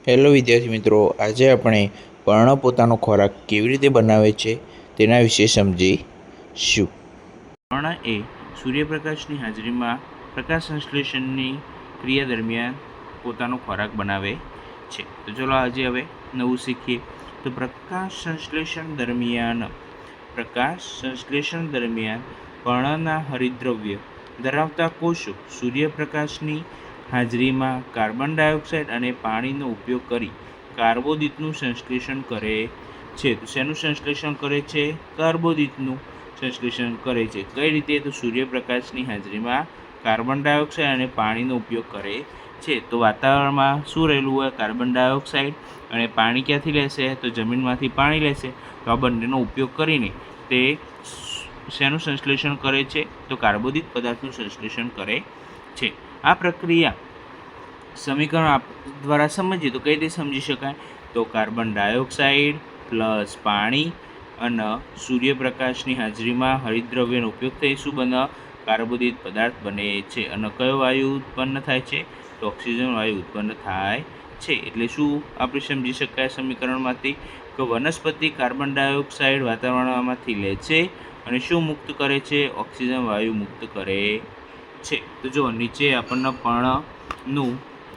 Hello વિદ્યાર્થી મિત્રો, આજે આપણે પર્ણ પોતાનો ખોરાક કેવી રીતે બનાવે છે તેના વિશે સમજીશું. પર્ણ એ સૂર્યપ્રકાશની હાજરીમાં પ્રકાશ સંશ્લેષણની ક્રિયા દરમિયાન પોતાનો ખોરાક બનાવે છે. તો ચલો આજે હવે નવું શીખીએ. તો પ્રકાશ સંશ્લેષણ દરમિયાન પર્ણના હરિતદ્રવ્ય ધરાવતા કોષો સૂર્યપ્રકાશની હાજરીમાં કાર્બન ડાયોક્સાઇડ અને પાણીનો ઉપયોગ કરી કાર્બોદિતનું સંશ્લેષણ કરે છે. તો શેનું સંશ્લેષણ કરે છે? કાર્બોદિતનું સંશ્લેષણ કરે છે. કઈ રીતે? તો સૂર્યપ્રકાશની હાજરીમાં કાર્બન ડાયોક્સાઇડ અને પાણીનો ઉપયોગ કરે છે. તો વાતાવરણમાં શું રહેલું હોય? કાર્બન ડાયોક્સાઇડ અને પાણી ક્યાંથી લેશે? તો જમીનમાંથી પાણી લેશે. તો આ બંનેનો ઉપયોગ કરીને તે શેનું સંશ્લેષણ કરે છે? તો કાર્બોદિત પદાર્થનું સંશ્લેષણ કરે છે. આ પ્રક્રિયા સમીકરણ દ્વારા સમજીએ તો કઈ રીતે સમજી શકાય? તો કાર્બન ડાયોક્સાઇડ પ્લસ પાણી અને સૂર્યપ્રકાશની હાજરીમાં હરિતદ્રવ્યનો ઉપયોગ થઈ શું બને? કાર્બોદિત પદાર્થ બને છે. અને કયો વાયુ ઉત્પન્ન થાય છે? તો ઓક્સિજન વાયુ ઉત્પન્ન થાય છે. એટલે શું આપણે સમજી શકાય સમીકરણમાંથી? કે વનસ્પતિ કાર્બન ડાયોક્સાઇડ વાતાવરણમાંથી લે છે અને શું મુક્ત કરે છે? ઓક્સિજન વાયુ મુક્ત કરે છે. તો જો નીચે આપણને પર્ણનું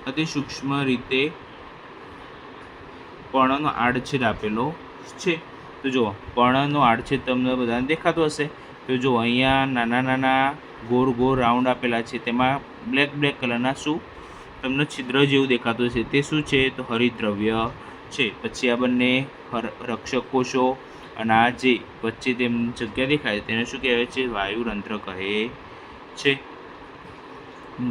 અતિ સૂક્ષ્મ રીતે પર્ણનો આડછેદ આપેલો છે. તો જો પર્ણનો આડછેદ તમને બધાને દેખાતો હશે. તો જો અહીંયા નાના નાના ગોળ ગોળ રાઉન્ડ આપેલા છે, તેમાં બ્લેક કલરના શું તમને છિદ્ર જેવું દેખાતું હશે, તે શું છે? તો હરિતદ્રવ્ય છે. પછી આ બંને રક્ષક કોષો અને આ જે વચ્ચે તેમની જગ્યા દેખાય તેને શું કહેવાય છે? વાયુરંધ્ર કહે છે.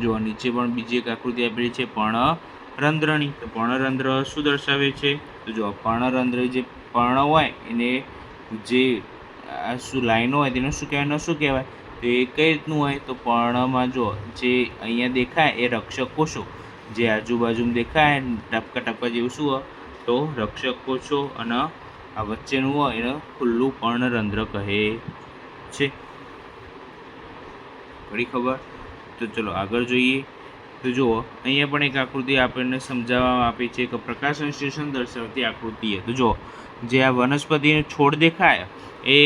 જો નીચે પણ બીજી એક આકૃતિ આપેલી છે પર્ણરંધ્રની. તો પર્ણરંધ્ર શું દર્શાવે છે? તો જો પર્ણરંધ્ર જે પર્ણ હોય એને જે આ શું લાઈનો હોય તેને શું કહેવાય? શું કહેવાય? તો એ કઈ રીતનું હોય? તો પર્ણમાં જો જે અહીંયા દેખાય એ રક્ષક કોષો, જે આજુબાજુ દેખાય ટપકા જેવું શું હોય? તો રક્ષક કોષો અને આ વચ્ચેનું હોય એને ખુલ્લું પર્ણરંધ્ર કહે છે. પડી ખબર? તો ચલો આગળ જોઈએ. તો જુઓ અહીંયા પણ એક આકૃતિ આપણને સમજાવવામાં આપી છે કે પ્રકાશ સંશ્લેષણ દર્શાવતી આકૃતિ. તો જો જે આ વનસ્પતિનો છોડ દેખાય એ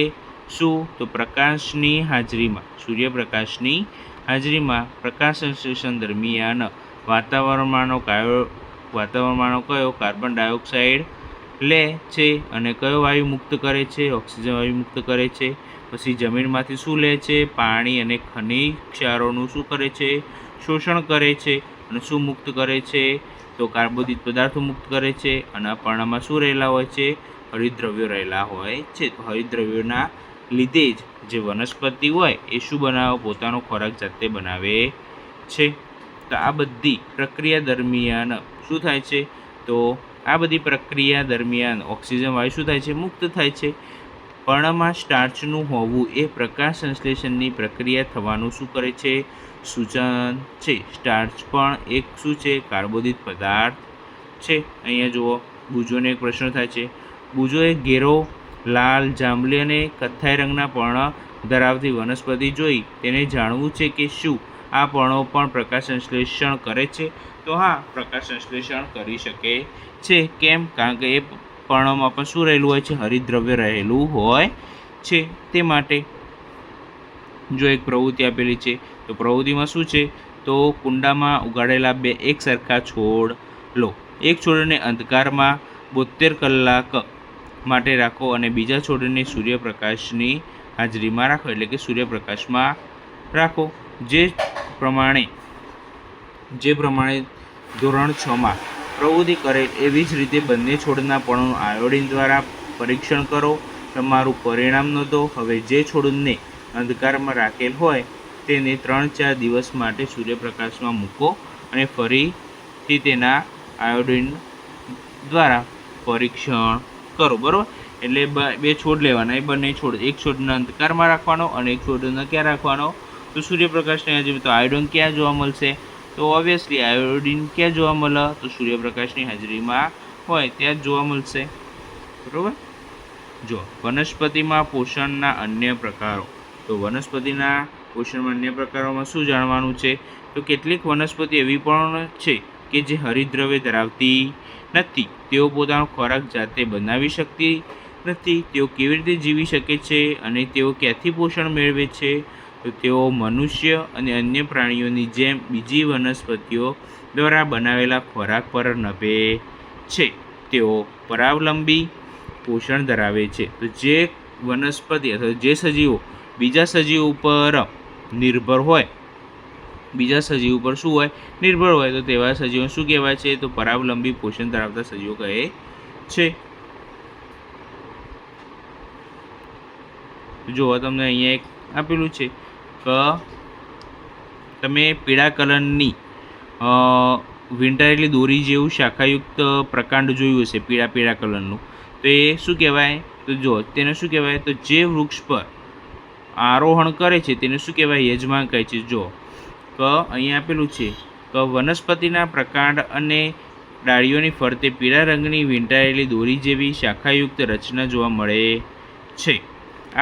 શું? તો પ્રકાશની હાજરીમાં સૂર્યપ્રકાશની હાજરીમાં પ્રકાશ સંશ્લેષણ દરમિયાન વાતાવરણમાંનો કયો કાર્બન ડાયોક્સાઇડ લે છે અને કયો વાયુ મુક્ત કરે છે? ઓક્સિજન વાયુ મુક્ત કરે છે. પછી જમીનમાંથી શું લે છે? પાણી અને ખનિજ ક્ષારોનું શું કરે છે? શોષણ કરે છે. અને શું મુક્ત કરે છે? તો કાર્બોદિત પદાર્થો મુક્ત કરે છે. અને આ પર્ણમાં શું રહેલા હોય છે? હરિતદ્રવ્યો રહેલા હોય છે. તો હરિતદ્રવ્યોના લીધે જ જે વનસ્પતિ હોય એ શું બનાવે? પોતાનો ખોરાક જાતે બનાવે છે. તો આ બધી પ્રક્રિયા દરમિયાન શું થાય છે? તો આ બધી પ્રક્રિયા દરમિયાન ઓક્સિજન વાયુ શું થાય છે? મુક્ત થાય છે. પર્ણમાં સ્ટાર્ચનું હોવું એ પ્રકાશ સંશ્લેષણની પ્રક્રિયા થવાનું શું કરે છે? સૂચન છે. સ્ટાર્ચ પણ એક શું છે? કાર્બોદિત પદાર્થ છે. અહીંયા જુઓ બુજોને એક પ્રશ્ન થાય છે. બુજો એક ઘેરો લાલ, જાંબલી અને કથ્થાઈ રંગના પર્ણ ધરાવતી વનસ્પતિ જોઈ તેને જાણવું છે કે શું આ પર્ણો પણ પ્રકાશ સંશ્લેષણ કરે છે? તો હા, પ્રકાશ સંશ્લેષણ કરી શકે છે. કેમ? કારણ કે એ પર્ણોમાં પણ શું રહેલું હોય છે? હરિતદ્રવ્ય રહેલું હોય છે. તે માટે જો એક પ્રવૃત્તિ આપેલી છે. તો પ્રવૃત્તિમાં શું છે? તો કુંડામાં ઉગાડેલા બે એક સરખા છોડ લો. એક છોડને અંધકારમાં 72 કલાક માટે રાખો અને બીજા છોડને સૂર્યપ્રકાશની હાજરીમાં રાખો, એટલે કે સૂર્યપ્રકાશમાં રાખો. જે પ્રમાણે ધોરણ 6માં પ્રવૃત્તિ કરેલ એવી જ રીતે બંને છોડના પર્ણોનું આયોડિન દ્વારા પરીક્ષણ કરો. તમારું પરિણામ નોંધો. હવે જે છોડને અંધકારમાં રાખેલ હોય તેને 3-4 દિવસ માટે સૂર્યપ્રકાશમાં મૂકો અને ફરીથી તેના આયોડિન દ્વારા પરીક્ષણ કરો. બરાબર? એટલે બે છોડ લેવાના. એ બંને છોડ, એક છોડને અંધકારમાં રાખવાનો અને એક છોડને ક્યાં રાખવાનો? તો સૂર્યપ્રકાશની હાજરીમાં. તો આયોડિન ક્યાં જોવા મળશે? તો ઓબ્વિયસલી આયોડિન ક્યાં જોવા મળે? તો સૂર્યપ્રકાશની હાજરીમાં હોય ત્યાં જ જોવા મળશે. બરાબર? જો વનસ્પતિમાં પોષણના અન્ય પ્રકારો. તો વનસ્પતિના પોષણમાં અન્ય પ્રકારોમાં શું જાણવાનું છે? તો કેટલીક વનસ્પતિ એવી પણ છે કે જે હરિતદ્રવ્ય ધરાવતી નથી, તેઓ પોતાનો ખોરાક જાતે બનાવી શકતી નથી, તેઓ કેવી રીતે જીવી શકે છે અને તેઓ ક્યાંથી પોષણ મેળવે છે? તો તેઓ મનુષ્ય અને અન્ય પ્રાણીઓની જેમ બીજી વનસ્પતિઓ દ્વારા બનાવેલા ખોરાક પર નભે છે. તેઓ પરાવલંબી પોષણ ધરાવે છે. તો જે વનસ્પતિ અથવા જે સજીવો બીજા સજીવો ઉપર નિર્ભર હોય, બીજા સજીવ ઉપર શું હોય? નિર્ભર હોય, તો તેવા સજીવો શું કહેવાય છે? તો પરાવલંબી પોષણ ધરાવતા સજીવો કહે છે. જો તમને અહીંયા એક આપેલું છે કે તમે પીળા કલરની વીંટાળેલી દોરી જેવું શાખાયુક્ત પ્રકાંડ જોયું હશે, પીળા પીળા કલરનું. તો એ શું કહેવાય? તો જો તેને શું કહેવાય? તો જે વૃક્ષ પર આરોહણ કરે છે તેને શું કહેવાય? યજમાન કહે છે. જો કે અહીંયા આપેલું છે કે વનસ્પતિના પ્રકાંડ અને ડાળીઓની ફરતે પીળા રંગની વીંટાળેલી દોરી જેવી શાખાયુક્ત રચના જોવા મળે છે.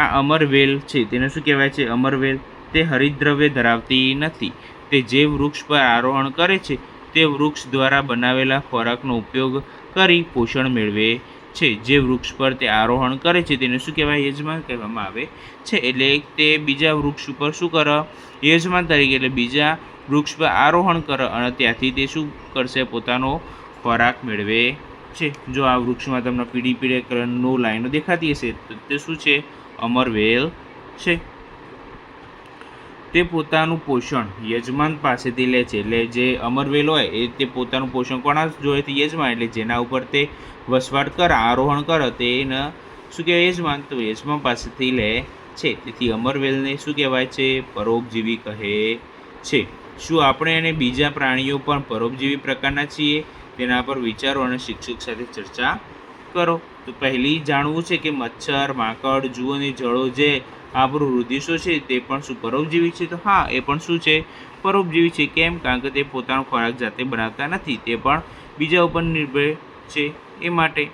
આ અમરવેલ છે, તેને શું કહેવાય છે? અમરવેલ. તે હરિતદ્રવ્ય ધરાવતી નથી. તે જે વૃક્ષ પર આરોહણ કરે છે તે વૃક્ષ દ્વારા બનાવેલા ખોરાકનો ઉપયોગ કરી પોષણ મેળવે છે. જે વૃક્ષ પર તે આરોહણ કરે છે તેને શું કહેવાય? યજમાન કહેવામાં આવે છે. એટલે તે બીજા વૃક્ષ ઉપર શું કરે? યજમાન તરીકે, એટલે બીજા વૃક્ષ પર આરોહણ કરે અને ત્યાંથી તે શું કરશે? પોતાનો ખોરાક મેળવે છે. જો આ વૃક્ષમાં તમને પીળી પીળા કલરનું લાઈનો દેખાતી હશે તો તે શું છે? અમરવેલ છે. તે પોતાનું પોષણ યજમાન પાસેથી લે છે. એટલે જે અમરવેલ હોય એ તે પોતાનું પોષણ કોના જોડેથી? યજમાન. એટલે જેના ઉપર તે વસવાટ કરે, આરોહણ કરે, તેને શું કહેવાય? યજમાન. તો યજમાન પાસેથી લે છે. તેથી અમરવેલને શું કહેવાય છે? પરોપજીવી કહે છે. શું આપણે અને બીજા પ્રાણીઓ પણ પરોપજીવી પ્રકારના છીએ? તેના પર વિચારો અને શિક્ષક સાથે ચર્ચા કરો. તો પહેલી જાણવું છે કે મચ્છર, માંકડ, જૂ અને જળો જે આપણું રુધિર છે તે પણ શું પરોપજીવી છે? તો હા, એ પણ શું છે? પરોપજીવી છે. કેમ? કારણ કે તે પોતાનો ખોરાક જાતે બનાવતા નથી, તે પણ બીજા ઉપર નિર્ભર છે એ માટે.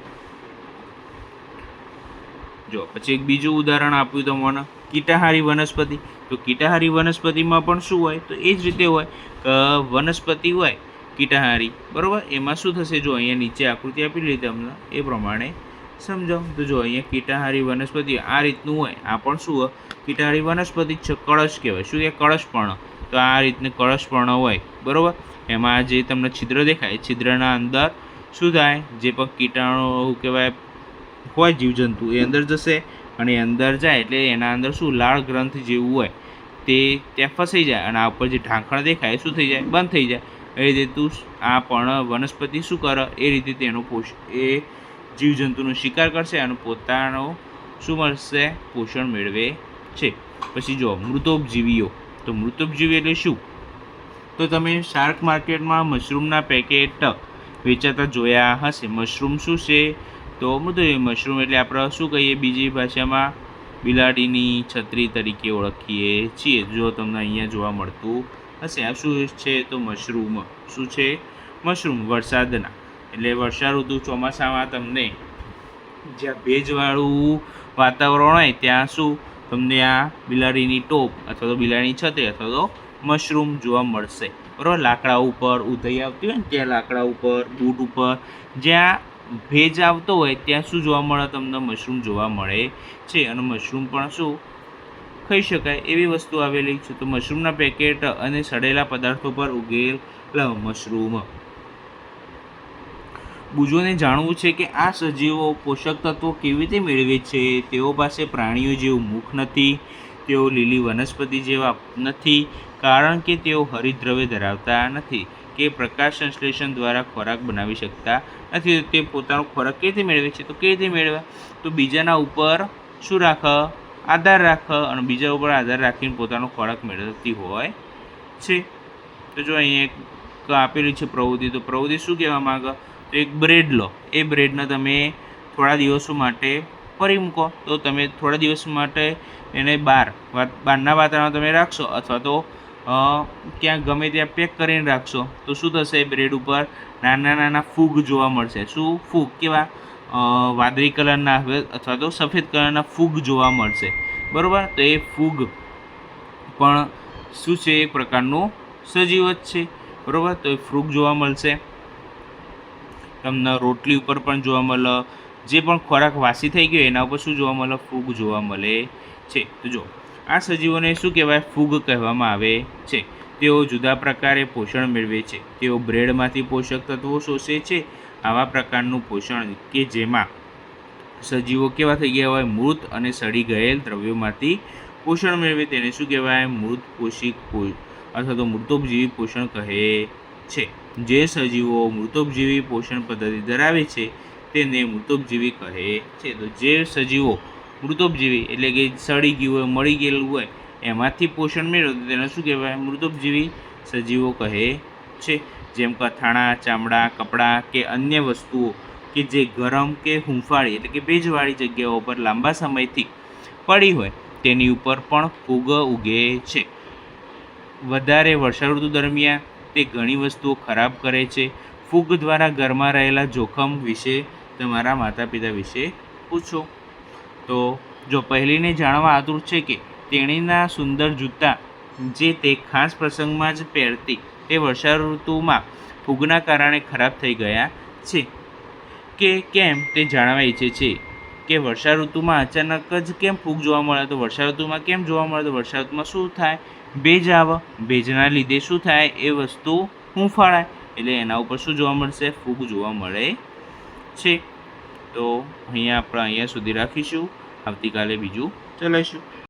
જો પછી એક બીજું ઉદાહરણ આપ્યું તમને, કીટાહારી વનસ્પતિ. તો કીટાહારી વનસ્પતિમાં પણ શું હોય? તો એ જ રીતે હોય કે વનસ્પતિ હોય કીટાહારી, બરાબર. એમાં શું થશે? જો અહીંયા નીચે આકૃતિ આપી લીધી તમને, એ પ્રમાણે સમજો. તો જો અહીંયા કીટાહારી વનસ્પતિ આ રીતનું હોય. આ પણ શું હોય? કીટાહારી વનસ્પતિ છે. કળશ કહેવાય. શું કે? કળશપર્ણ. તો આ રીતનું કળશપર્ણ હોય, બરાબર. એમાં જે તમને છિદ્ર દેખાય, છિદ્રના અંદર શું થાય? જે પણ કીટાણુ કહેવાય હોય, જીવજંતુ, એ અંદર જશે અને અંદર જાય એટલે એના અંદર શું? લાળ ગ્રંથિ જેવું હોય તે ત્યાં ફસાઈ જાય અને આ ઉપર જે ઢાંકણ દેખાય શું થઈ જાય? બંધ થઈ જાય. એ રીતે તું આ પણ વનસ્પતિ શું કરે? એ રીતે તેનો એ જીવજંતુનો શિકાર કરશે અને પોતાનો શું મળશે? પોષણ મેળવે છે. પછી જો મૃતોપજીવીઓ. તો મૃતોપજીવી એટલે શું? તો તમે શાર્ક માર્કેટમાં મશરૂમના પેકેટ વેચાતા જોયા હશે. મશરૂમ શું છે? તો મશરૂમ એટલે આપણે શું કહીએ બીજી ભાષામાં? બિલાડીની છત્રી તરીકે ઓળખીએ છીએ. જો તમને અહીંયા જોવા મળતું હશે. આ શું છે? તો મશરૂમ. શું છે? મશરૂમ. વરસાદના એટલે વર્ષા ઋતુ, ચોમાસામાં તમને જ્યાં ભેજવાળું વાતાવરણ હોય ત્યાં શું તમને આ બિલાડીની ટોપ અથવા તો બિલાડીની છત્રી અથવા તો મશરૂમ જોવા મળશે, બરાબર. લાકડા ઉપર ઉધઈ આવતી હોય ને ત્યાં લાકડા ઉપર, બૂટ ઉપર જ્યાં ભેજ આવતો હોય ત્યાં શું જોવા મળે? તમને મશરૂમ જોવા મળે છે. અને મશરૂમ પણ શું ખાઈ શકાય એવી વસ્તુ આવેલી છે. તો મશરૂમના પેકેટ અને સડેલા પદાર્થો પર ઉગેલા મશરૂમ. બુજોને જાણવું છે કે આ સજીવો પોષક તત્વો કેવી રીતે મેળવે છે. તેઓ પાસે પ્રાણીઓ જેવું મુખ નથી, તેઓ લીલી વનસ્પતિ જેવા નથી, કારણ કે તેઓ હરિતદ્રવ્ય ધરાવતા નથી કે પ્રકાશ સંશ્લેષણ દ્વારા ખોરાક બનાવી શકતા નથી. તે પોતાનો ખોરાક કેવી રીતે મેળવે છે? તો કેવી રીતે મેળવે? તો બીજાના ઉપર શું રાખે? આધાર રાખે અને બીજા ઉપર આધાર રાખીને પોતાનો ખોરાક મેળવતી હોય છે. તો જો અહીંયા એક આપેલી છે પ્રવૃત્તિ. તો પ્રવૃત્તિ શું કહેવા માંગે? તો એક બ્રેડ લો. એ બ્રેડને તમે થોડા દિવસો માટે ફરી મૂકો. તો તમે થોડા દિવસ માટે એને બહારના વાતાવરણમાં તમે રાખશો અથવા તો ક્યાંક ગમે ત્યાં પેક કરીને રાખશો તો શું થશે? બ્રેડ ઉપર નાના નાના ફૂગ જોવા મળશે. શું ફૂગ? કેવા? વાદળી કલરના અથવા તો સફેદ કલરના ફૂગ જોવા મળશે, બરાબર. તો એ ફૂગ પણ શું છે? એક પ્રકારનું સજીવ જ છે. બરાબર. તો એ ફ્રૂગ જોવા મળશે. તમને રોટલી ઉપર પણ જોવા મળે. જે પણ ખોરાક વાસી થઈ ગયો એના ઉપર શું જોવા મળે? ફૂગ જોવા મળે છે. તો જો આ સજીવોને શું કહેવાય? ફૂગ કહેવામાં આવે છે. તેઓ જુદા પ્રકારે પોષણ મેળવે છે. તેઓ બ્રેડમાંથી પોષક તત્વો શોષે છે. આવા પ્રકારનું પોષણ કે જેમાં સજીવો કેવા થઈ ગયા હોય? મૃત અને સડી ગયેલ દ્રવ્યોમાંથી પોષણ મેળવે તેને શું કહેવાય? મૃત પોષિક અથવા તો મૃતોપજીવી પોષણ કહે છે. જે સજીવો મૃતોપજીવી પોષણ પદ્ધતિ ધરાવે છે તેને મૃતોપજીવી કહે છે. તો જે સજીવો મૃતોપજીવી એટલે કે સડી ગયું હોય, મળી ગયેલું હોય એમાંથી પોષણ મેળવે તેને શું કહેવાય? મૃતોપજીવી સજીવો કહે છે. જેમ કથાણા, ચામડા, કપડાં કે અન્ય વસ્તુઓ કે જે ગરમ કે હૂંફાળી એટલે કે ભેજવાળી જગ્યાઓ પર લાંબા સમયથી પડી હોય તેની ઉપર પણ ફૂગ ઉગે છે. વધારે વર્ષાઋતુ દરમિયાન તે ઘણી વસ્તુઓ ખરાબ કરે છે. ફૂગ દ્વારા ઘરમાં રહેલા જોખમ વિશે તમારા માતા પિતા વિશે પૂછો. તો જો પહેલીને જાણવા આતુર છે કે તેણીના સુંદર જૂતા જે તે ખાસ પ્રસંગમાં જ પહેરતી તે વર્ષાઋતુમાં ફૂગના કારણે ખરાબ થઈ ગયા છે કે કેમ તે જાણવા ઈચ્છે છે કે વર્ષાઋતુમાં અચાનક જ કેમ ફૂગ જોવા મળે? તો વર્ષાઋતુમાં કેમ જોવા મળે? તો વર્ષાઋતુમાં શું થાય? ભેજ આવે. ભેજના લીધે શું થાય? એ વસ્તુ હૂંફાળાય એટલે એના ઉપર શું જોવા મળશે? ફૂગ જોવા મળે છે. તો અહીંયા સુધી રાખીશું. આવતીકાલે બીજું ચલાવીશું.